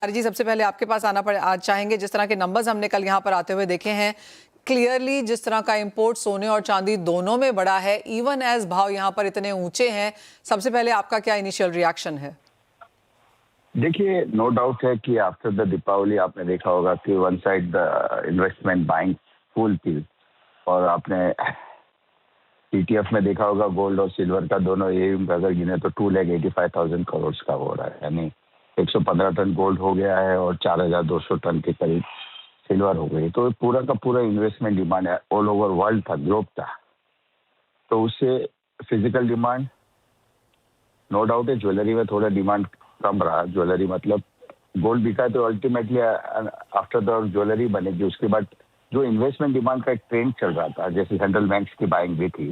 जी सबसे पहले आपके पास आज चाहेंगे, जिस तरह के नंबर्स हमने कल यहाँ पर आते हुए देखे हैं, क्लियरली जिस तरह का इंपोर्ट सोने और चांदी दोनों में बढ़ा है, इवन एज भाव यहाँ पर इतने ऊंचे हैं, सबसे पहले आपका क्या इनिशियल रिएक्शन है? देखिए, नो डाउट है कि आफ्टर द दीपावली आपने देखा होगा कि one side the investment buying full थी, और आपने ईटीएफ में देखा होगा गोल्ड और सिल्वर का दोनों एम अगर गिने तो 2,85,000 करोड़ का हो रहा है, यानी 115 टन गोल्ड हो गया है और 4,200 टन के करीब सिल्वर हो गई। तो पूरा का पूरा इन्वेस्टमेंट डिमांड है, ऑल ओवर वर्ल्ड था, ग्लोब था। तो उससे फिजिकल डिमांड नो डाउट है, ज्वेलरी में थोड़ा डिमांड कम रहा। ज्वेलरी मतलब गोल्ड बिका तो अल्टीमेटली आफ्टर द ज्वेलरी बनेगी। उसके बाद जो इन्वेस्टमेंट डिमांड का एक ट्रेंड चल रहा था, जैसे सेंट्रल बैंक्स की बाइंग भी थी,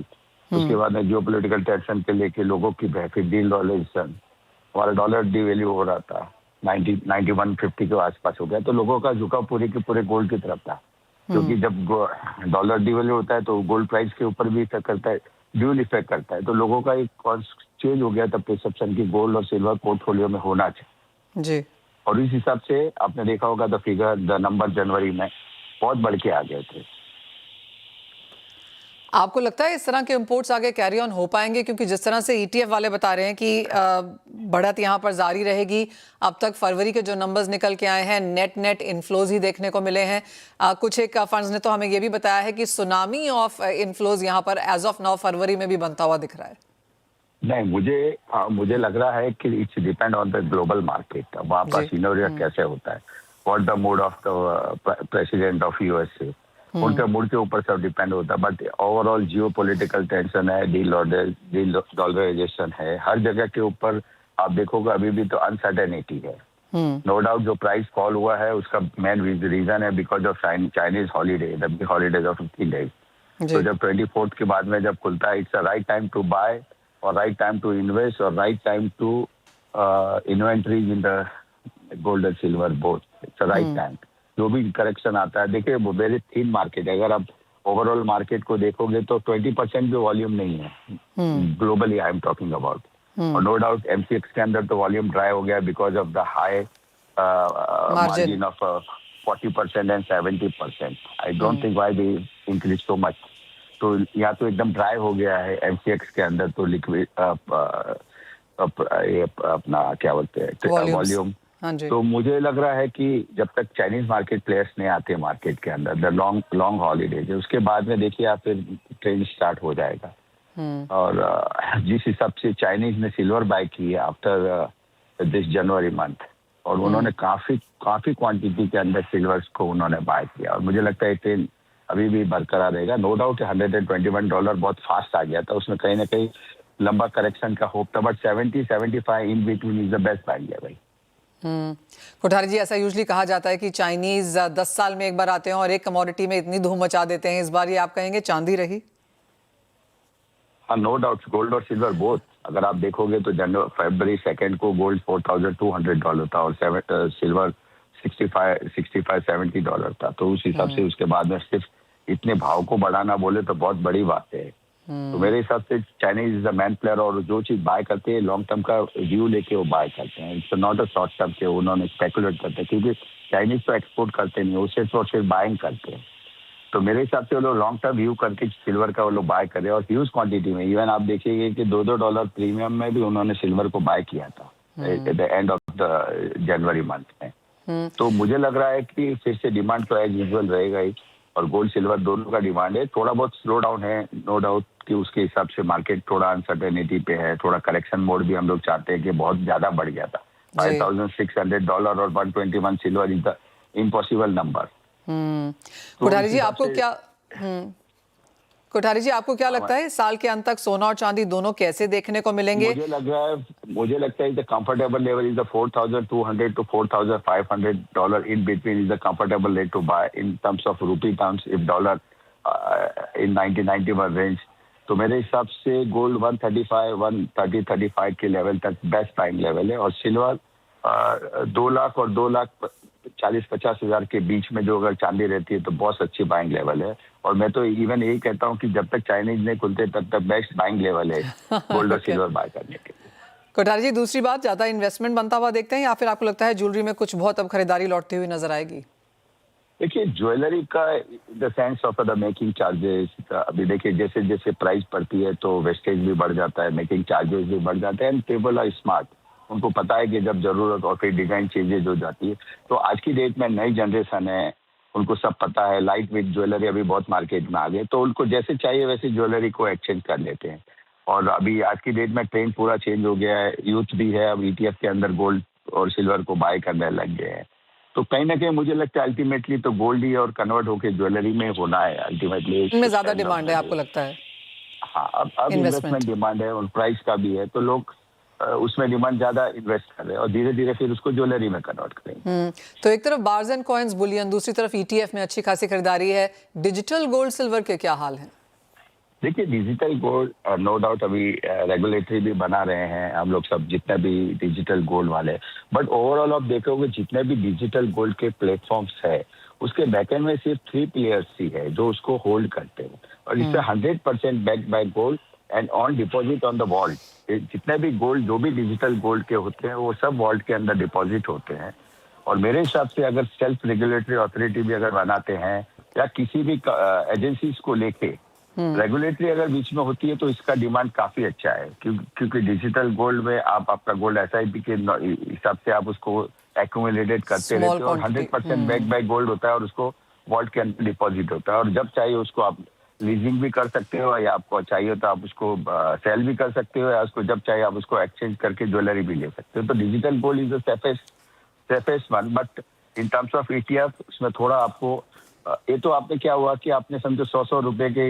उसके बाद में जियो पोलिटिकल टेंशन के लेके लोगों की फिर डॉलराइजेशन, हमारा डॉलर डिवैल्यू हो रहा था, 9150 के आसपास हो गया। तो लोगों का झुकाव पूरे के पूरे गोल्ड की तरफ था, क्योंकि जब डॉलर डिवैल्यू होता है तो गोल्ड प्राइस के ऊपर भी इफेक्ट करता है, ड्यूल इफेक्ट करता है। तो लोगों का एक चेंज हो गया था परसेप्शन की गोल्ड और सिल्वर पोर्टफोलियो में होना चाहिए जी। और इस हिसाब से आपने देखा होगा द नंबर जनवरी में बहुत बढ़ के आ गए थे। आपको लगता है इस तरह के इंपोर्ट्स आगे कैरी ऑन हो पाएंगे? क्योंकि जिस तरह से ईटीएफ वाले बता रहे हैं कि बढ़त यहाँ पर जारी रहेगी। अब तक फरवरी के जो नंबर्स निकल के आए हैं, नेट इनफ्लोज ही देखने को मिले हैं। कुछ एक फंड्स ने तो हमें ये भी बताया है कि सुनामी ऑफ इनफ्लोज यहाँ पर एज ऑफ नाउ फरवरी में भी बनता हुआ दिख रहा है। नहीं, मुझे लग रहा है कि it's depend on the global market. वहाँ का सिनेरियो कैसे होता है, what the mood off the president of USA, उनके मूड के ऊपर सब डिपेंड होता है। But overall geo political tension है, डॉलराइजेशन है, हर जगह के ऊपर आप देखोगे अभी भी तो अनसर्टेनिटी है। नो डाउट जो प्राइस फॉल हुआ है उसका मेन रीजन है because of Chinese holiday, the big holidays of 15 days. तो जब 24 के बाद में जब खुलता है, it's a right time to buy और राइट टाइम टू इन्वेस्ट और right time to inventories in the gold and silver both. It's a right time. जो भी करेक्शन आता है, देखिए वो वेरी थिन मार्केट है। अगर आप ओवरऑल मार्केट को देखोगे तो 20% भी वॉल्यूम नहीं है globally, I am talking about. और नो डाउट एमसीएक्स के अंदर तो वॉल्यूम ड्राई हो गया because of the high margin of 40% and 70%। I don't think why they increase so much. तो या तो एकदम ड्राई हो गया है एमसीएक्स के अंदर, तो लिक्विड अपना क्या बोलते हैं वॉल्यूम। तो मुझे लग रहा है कि जब तक चाइनीज मार्केट प्लेयर्स नहीं आते मार्केट के अंदर, द लॉन्ग हॉलीडेज, उसके बाद में देखिए आप फिर ट्रेंड स्टार्ट हो जाएगा। और जिस हिसाब से चाइनीज ने सिल्वर बाय की है आफ्टर दिस जनवरी मंथ, और उन्होंने काफी क्वांटिटी के अंदर सिल्वर को उन्होंने बाय किया, और मुझे लगता है ट्रेंड अभी भी बरकरार रहेगा। नो डाउट $121 बहुत फास्ट आ गया था, उसमें कहीं ना कहीं लंबा करेक्शन का होप था, but 70-75 in between is the best buying level. Kothari ji, ऐसा यूजुअली कहा जाता है कि चाइनीज 10 साल में एक बार आते हैं और एक कमोडिटी में इतनी धूम मचा देते हैं। इस बार ये आप कहेंगे चांदी रही? हाँ, नो डाउट गोल्ड और सिल्वर बोथ। अगर आप देखोगे तो फरवरी 2 को गोल्ड $4,200 था और सिल्वर $65-70 था। तो उस हिसाब से उसके बाद में सिर्फ इतने भाव को बढ़ाना बोले तो बहुत बड़ी बात है। तो मेरे हिसाब से Chinese is the man player, और जो चीज बाय करते हैं लॉन्ग टर्म का व्यू लेके वो बाय करते हैं। It's not a short term के उन्होंने स्पेकुलेट करते हैं, क्योंकि चाइनीज तो एक्सपोर्ट करते नहीं, उससे तो सिर्फ बाइंग करते हैं। तो मेरे हिसाब से वो लोग लॉन्ग टर्म व्यू करके सिल्वर का वो लोग बाय कर रहे हैं, और ह्यूज क्वांटिटी में। इवन आप देखिएगा कि $2 प्रीमियम में भी उन्होंने सिल्वर को बाय किया था at the end of the January month में। तो मुझे लग रहा है कि फिर से डिमांड तो एज यूजुअल रहेगा ही, और गोल्ड सिल्वर दोनों का डिमांड है। थोड़ा बहुत स्लो डाउन है, नो डाउट कि उसके हिसाब से मार्केट थोड़ा अनसर्टेनिटी पे है, थोड़ा करेक्शन मोड भी हम लोग चाहते हैं कि बहुत ज्यादा बढ़ गया था। $5,600 और 121 silver is the impossible number. Kothari ji आपको क्या लगता है साल के अंत तक सोना और चांदी दोनों कैसे देखने को मिलेंगे? मुझे लगता है the comfortable level is the $4,200 to $4,500 in between is the comfortable rate to buy in terms of rupee terms, if dollar in 90-91 range. तो मेरे हिसाब से गोल्ड 135 के लेवल तक बेस्ट बाइंग लेवल है, और सिल्वर 2 लाख और 2,40,50 हजार के बीच में जो अगर चांदी रहती है तो बहुत अच्छी बाइंग लेवल है। और मैं तो इवन यही कहता हूँ कि जब तक चाइनीज नहीं खुलते तब तक बेस्ट बाइंग लेवल है गोल्ड और सिल्वर बाय करने के। कोठारी जी, दूसरी बात, ज्यादा इन्वेस्टमेंट बनता हुआ देखते हैं या फिर आपको लगता है ज्वेलरी में कुछ बहुत अब खरीदारी लौटती हुई नजर आएगी? देखिए ज्वेलरी का the sense of the making charges, अभी देखिए जैसे जैसे प्राइस बढ़ती है तो वेस्टेज भी बढ़ जाता है, मेकिंग चार्जेस भी बढ़ जाते हैं। एंड पीपल आर स्मार्ट, उनको पता है कि जब जरूरत और फिर डिजाइन चेंजेस हो जाती है। तो आज की डेट में नई जनरेशन है, उनको सब पता है। लाइट वेट ज्वेलरी अभी बहुत मार्केट में आ गई, तो उनको जैसे चाहिए वैसे ज्वेलरी को एक्सचेंज कर लेते हैं। और अभी आज की डेट में ट्रेंड पूरा चेंज हो गया है, यूथ भी है अब ईटीएफ के अंदर गोल्ड और सिल्वर को बाय करने लग गए हैं। तो कहीं ना कहीं मुझे लगता है अल्टीमेटली तो गोल्ड ही और कन्वर्ट होकर ज्वेलरी में होना है अल्टीमेटली। इनमें ज्यादा डिमांड है आपको लगता है? हाँ, अब इन्वेस्टमेंट इन्वेस्टमेंट। डिमांड है और प्राइस का भी है, तो लोग उसमें डिमांड ज्यादा इन्वेस्ट कर रहे हैं और धीरे धीरे फिर उसको ज्वेलरी में कन्वर्ट करेंगे। तो एक तरफ बार्स एंड कॉइन्स बुलियन, दूसरी तरफ ईटीएफ में अच्छी खासी खरीदारी है। डिजिटल गोल्ड सिल्वर के क्या हाल है? देखिए डिजिटल गोल्ड नो डाउट अभी रेगुलेटरी भी बना रहे हैं हम लोग सब, जितने भी डिजिटल गोल्ड वाले। बट ओवरऑल आप देखोगे जितने भी डिजिटल गोल्ड के प्लेटफॉर्म्स है, उसके बैकएंड में सिर्फ 3 प्लेयर्स ही है जो उसको होल्ड करते हैं। और इससे 100% backed by gold and on deposit on the vault. जितने भी गोल्ड जो भी डिजिटल गोल्ड के होते हैं वो सब वॉल्ट के अंदर डिपॉजिट होते हैं। और मेरे हिसाब से अगर सेल्फ रेगुलेटरी अथॉरिटी भी अगर बनाते हैं या किसी भी एजेंसीज को लेके रेगुलेटरी अगर बीच में होती है तो इसका डिमांड काफी अच्छा है, क्योंकि डिजिटल गोल्ड में आप आपका गोल्ड एसआईपी के हिसाब से आप उसको एक्यूमुलेटेड करते Small रहते हो और quantity, 100% बैक बाय गोल्ड होता है और उसको वॉल्ट के अंदर डिपॉजिट होता है। और जब चाहिए उसको आप लीजिंग भी कर सकते हो या आपको चाहिए तो आप उसको सेल भी कर सकते हो या उसको जब चाहिए आप उसको एक्सचेंज करके ज्वेलरी भी ले सकते हो। तो digital gold is the safest one. But in terms of ETF उसमें थोड़ा आपको ये तो आपने क्या हुआ कि आपने समझो 100 रुपए के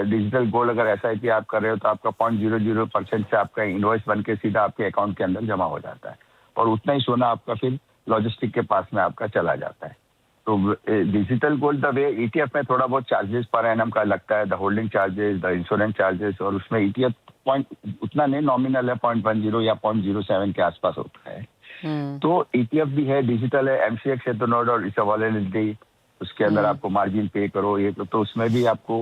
डिजिटल गोल्ड अगर एसआईपी आप कर रहे हो तो आपका 0.00% से आपका इनवॉइस बन के सीधा आपके अकाउंट के अंदर जमा हो जाता है और उतना ही सोना आपका फिर लॉजिस्टिक के पास में आपका चला जाता है। तो digital gold the way ETF में थोड़ा बहुत चार्जेस पर एनम का लगता है, the holding charges, the insurance charges, और उसमें ईटीएफ पॉइंट उतना नहीं, नॉमिनल है 0.10 या 0.07 के आसपास होता है। तो ईटीएफ भी है, डिजिटल है, एमसीएक्स है, तो no doubt it's a volatility. उसके अंदर आपको मार्जिन पे करो ये तो उसमें भी आपको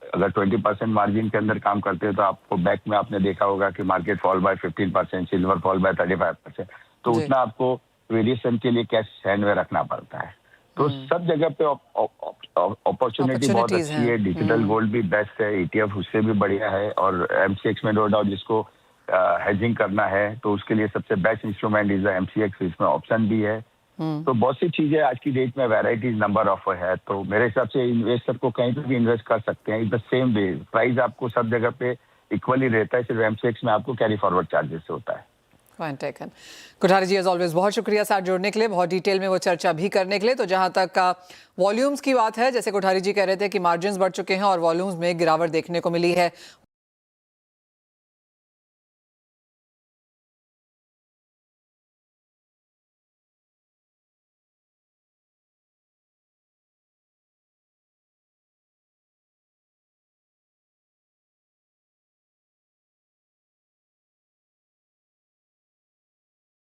अगर 20% मार्जिन के अंदर काम करते हो तो आपको बैक में आपने देखा होगा कि market fall bye 15%, silver fall bye 35%। तो जी। उतना आपको वेरिएशन के लिए कैश हैंड में रखना पड़ता है। तो सब जगह पे अपॉर्चुनिटी बहुत Opportunities अच्छी है। डिजिटल गोल्ड भी बेस्ट है, ईटीएफ उससे भी बढ़िया है, और एमसीएक्स में नो डाउट जिसको हेजिंग करना है तो उसके लिए सबसे बेस्ट इंस्ट्रूमेंट इज एमसीएक्स। इसमें ऑप्शन भी है। तो बहुत सी चीजें आज की डेट में वैराइटीज नंबर ऑफ है, तो मेरे हिसाब से इन्वेस्टर को कहीं पे भी इन्वेस्ट कर सकते हैं। द सेम वे प्राइस आपको सब जगह पे इक्वली रहता है, सिर्फ एमसीएक्स में आपको कैरी फॉरवर्ड चार्जेस होता है। Point taken. Kothari ji, as always बहुत शुक्रिया साथ जुड़ने के लिए, बहुत डिटेल में वो चर्चा भी करने के लिए। तो जहां तक वॉल्यूम्स की बात है, जैसे कोठारी जी कह रहे थे कि मार्जिन्स बढ़ चुके हैं और वॉल्यूम्स में गिरावट देखने को मिली है।